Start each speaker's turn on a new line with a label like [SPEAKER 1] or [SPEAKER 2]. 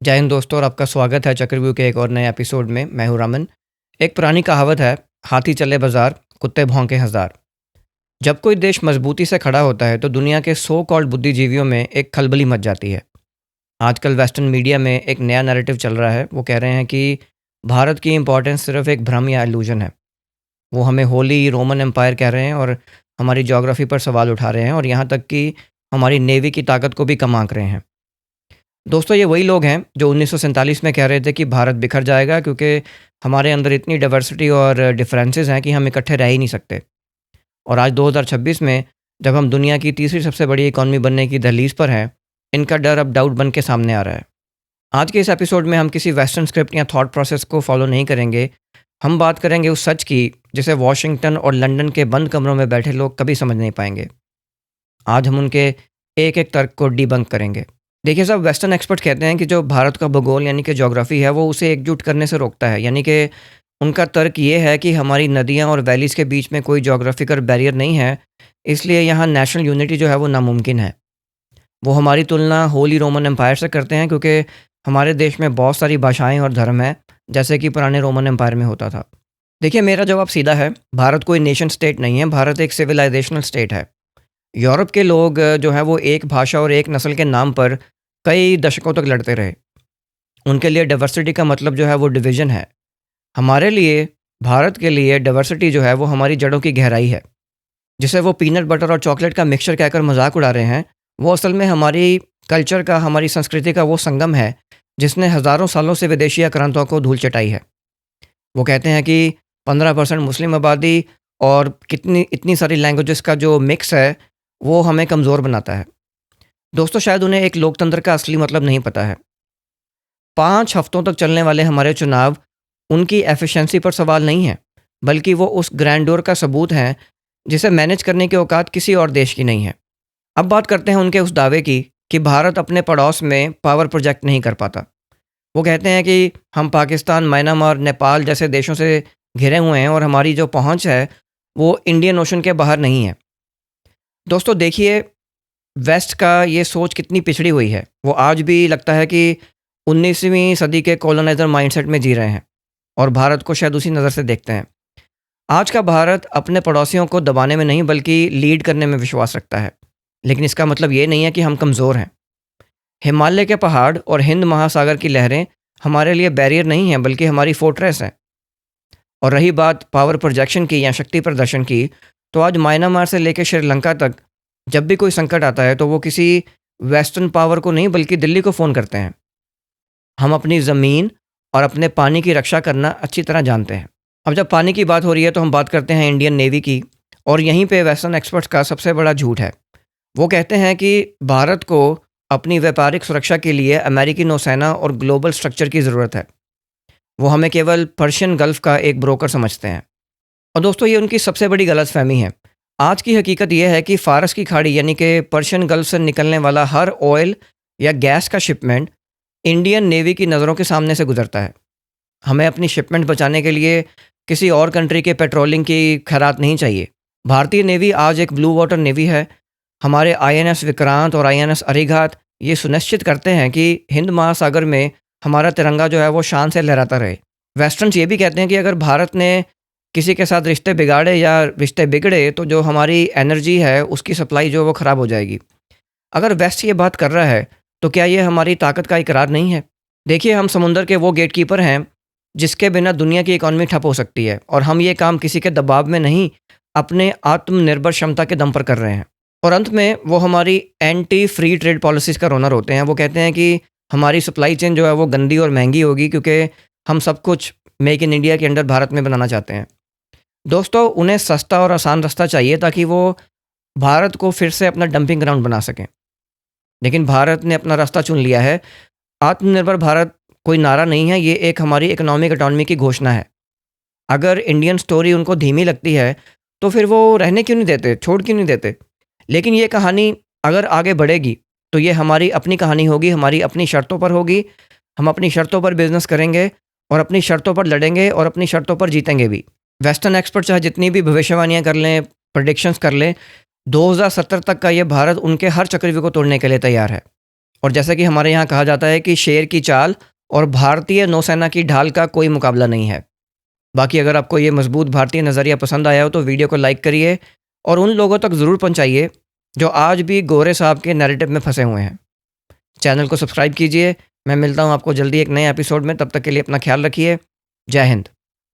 [SPEAKER 1] जय हिंद दोस्तों और आपका स्वागत है चक्रव्यूह के एक और नए एपिसोड में। मैं हूं रमन। एक पुरानी कहावत है, हाथी चले बाजार, कुत्ते भौंके हज़ार। जब कोई देश मजबूती से खड़ा होता है तो दुनिया के सो कॉल्ड बुद्धिजीवियों में एक खलबली मच जाती है। आजकल वेस्टर्न मीडिया में एक नया नैरेटिव चल रहा है। वो कह रहे हैं कि भारत की इंपॉर्टेंस सिर्फ एक भ्रम या इल्यूजन है। वो हमें होली रोमन एम्पायर कह रहे हैं और हमारी ज्योग्राफी पर सवाल उठा रहे हैं और यहाँ तक कि हमारी नेवी की ताकत को भी कम आंक रहे हैं। दोस्तों, ये वही लोग हैं जो 1947 में कह रहे थे कि भारत बिखर जाएगा क्योंकि हमारे अंदर इतनी डाइवर्सिटी और डिफरेंसेस हैं कि हम इकट्ठे रह ही नहीं सकते। और आज 2026 में जब हम दुनिया की तीसरी सबसे बड़ी इकॉनमी बनने की दहलीज पर हैं, इनका डर अब डाउट बन के सामने आ रहा है। आज के इस एपिसोड में हम किसी वेस्टर्न स्क्रिप्ट या थॉट प्रोसेस को फॉलो नहीं करेंगे। हम बात करेंगे उस सच की जिसे वॉशिंगटन और लंदन के बंद कमरों में बैठे लोग कभी समझ नहीं पाएंगे। आज हम उनके एक एक तर्क को डिबंक करेंगे। देखिए साहब, वेस्टर्न एक्सपर्ट कहते हैं कि जो भारत का भूगोल यानी कि ज्योग्राफी है वो उसे एकजुट करने से रोकता है। यानी कि उनका तर्क ये है कि हमारी नदियाँ और वैलीज़ के बीच में कोई ज्योग्राफिकल बैरियर नहीं है, इसलिए यहाँ नेशनल यूनिटी जो है वो नामुमकिन है। वो हमारी तुलना होली रोमन एम्पायर से करते हैं क्योंकि हमारे देश में बहुत सारी भाषाएँ और धर्म हैं, जैसे कि पुराने रोमन एम्पायर में होता था। देखिए, मेरा जवाब सीधा है, भारत कोई नेशन स्टेट नहीं है, भारत एक सिविलाइजेशनल स्टेट है। यूरोप के लोग जो हैं वो एक भाषा और एक नस्ल के नाम पर कई दशकों तक लड़ते रहे। उनके लिए डाइवर्सिटी का मतलब जो है वो डिवीज़न है। हमारे लिए, भारत के लिए डाइवर्सिटी जो है वो हमारी जड़ों की गहराई है। जिसे वो पीनट बटर और चॉकलेट का मिक्सचर कहकर मजाक उड़ा रहे हैं, वो असल में हमारी कल्चर का, हमारी संस्कृति का वो संगम है जिसने हज़ारों सालों से विदेशी आक्रांताओं को धूल चटाई है। वो कहते हैं कि 15% मुस्लिम आबादी और कितनी इतनी सारी लैंग्वेजेस का जो मिक्स है वो हमें कमज़ोर बनाता है। दोस्तों, शायद उन्हें एक लोकतंत्र का असली मतलब नहीं पता है। 5 हफ्तों तक चलने वाले हमारे चुनाव उनकी एफिशिएंसी पर सवाल नहीं है, बल्कि वो उस ग्रैंडोर का सबूत हैं जिसे मैनेज करने की औकात किसी और देश की नहीं है। अब बात करते हैं उनके उस दावे की कि भारत अपने पड़ोस में पावर प्रोजेक्ट नहीं कर पाता। वो कहते हैं कि हम पाकिस्तान, म्यांमार, नेपाल जैसे देशों से घिरे हुए हैं और हमारी जो पहुंच है वो इंडियन ओशन के बाहर नहीं है। दोस्तों देखिए, वेस्ट का ये सोच कितनी पिछड़ी हुई है। वो आज भी लगता है कि 19वीं सदी के कॉलोनाइजर माइंडसेट में जी रहे हैं और भारत को शायद उसी नज़र से देखते हैं। आज का भारत अपने पड़ोसियों को दबाने में नहीं बल्कि लीड करने में विश्वास रखता है। लेकिन इसका मतलब ये नहीं है कि हम कमज़ोर हैं। हिमालय के पहाड़ और हिंद महासागर की लहरें हमारे लिए बैरियर नहीं हैं, बल्कि हमारी फोर्ट्रेस हैं। और रही बात पावर प्रोजेक्शन की या शक्ति प्रदर्शन की, तो आज म्यांमार से लेकर श्रीलंका तक जब भी कोई संकट आता है तो वो किसी वेस्टर्न पावर को नहीं बल्कि दिल्ली को फ़ोन करते हैं। हम अपनी ज़मीन और अपने पानी की रक्षा करना अच्छी तरह जानते हैं। अब जब पानी की बात हो रही है तो हम बात करते हैं इंडियन नेवी की, और यहीं पे वेस्टर्न एक्सपर्ट्स का सबसे बड़ा झूठ है। वो कहते हैं कि भारत को अपनी व्यापारिक सुरक्षा के लिए अमेरिकी नौसेना और ग्लोबल स्ट्रक्चर की ज़रूरत है। वो हमें केवल पर्शियन गल्फ़ का एक ब्रोकर समझते हैं। और दोस्तों, ये उनकी सबसे बड़ी गलतफ़हमी है। आज की हकीकत ये है कि फ़ारस की खाड़ी यानी कि पर्शियन गल्फ़ से निकलने वाला हर ऑयल या गैस का शिपमेंट इंडियन नेवी की नज़रों के सामने से गुज़रता है। हमें अपनी शिपमेंट बचाने के लिए किसी और कंट्री के पेट्रोलिंग की खैरात नहीं चाहिए। भारतीय नेवी आज एक ब्लू वाटर नेवी है। हमारे आईएनएस विक्रांत और आईएनएस अरिघात ये सुनिश्चित करते हैं कि हिंद महासागर में हमारा तिरंगा जो है वो शान से लहराता रहे। वेस्टर्न्स ये भी कहते हैं कि अगर भारत ने किसी के साथ रिश्ते बिगाड़े या रिश्ते बिगड़े तो जो हमारी एनर्जी है उसकी सप्लाई जो है वो ख़राब हो जाएगी। अगर वेस्ट ये बात कर रहा है तो क्या ये हमारी ताकत का इकरार नहीं है? देखिए, हम समुंदर के वो गेटकीपर हैं जिसके बिना दुनिया की इकॉनमी ठप हो सकती है, और हम ये काम किसी के दबाव में नहीं, अपने आत्मनिर्भर क्षमता के दम पर कर रहे हैं। और अंत में वो हमारी एंटी फ्री ट्रेड पॉलिसीज़ का रोना रोते हैं। वो कहते हैं कि हमारी सप्लाई चेन जो है वो गंदी और महंगी होगी क्योंकि हम सब कुछ मेक इन इंडिया के अंडर भारत में बनाना चाहते हैं। दोस्तों, उन्हें सस्ता और आसान रास्ता चाहिए ताकि वो भारत को फिर से अपना डंपिंग ग्राउंड बना सकें। लेकिन भारत ने अपना रास्ता चुन लिया है। आत्मनिर्भर भारत कोई नारा नहीं है, ये एक हमारी इकोनॉमिक ऑटोनॉमी की घोषणा है। अगर इंडियन स्टोरी उनको धीमी लगती है तो फिर वो रहने क्यों नहीं देते, छोड़ क्यों नहीं देते? लेकिन ये कहानी अगर आगे बढ़ेगी तो ये हमारी अपनी कहानी होगी, हमारी अपनी शर्तों पर होगी। हम अपनी शर्तों पर बिजनेस करेंगे और अपनी शर्तों पर लड़ेंगे और अपनी शर्तों पर जीतेंगे भी। वेस्टर्न एक्सपर्ट चाहे जितनी भी भविष्यवाणियां कर लें, प्रेडिक्शंस कर लें, 2070 तक का ये भारत उनके हर चक्रव्यूह को तोड़ने के लिए तैयार है। और जैसा कि हमारे यहाँ कहा जाता है कि शेर की चाल और भारतीय नौसेना की ढाल का कोई मुकाबला नहीं है। बाकी अगर आपको ये मजबूत भारतीय नज़रिया पसंद आया हो तो वीडियो को लाइक करिए और उन लोगों तक ज़रूर पहुँचाइए जो आज भी गोरे साहब के नैरेटिव में फंसे हुए हैं। चैनल को सब्सक्राइब कीजिए। मैं मिलता हूँ आपको जल्दी एक नए एपिसोड में, तब तक के लिए अपना ख्याल रखिए। जय हिंद।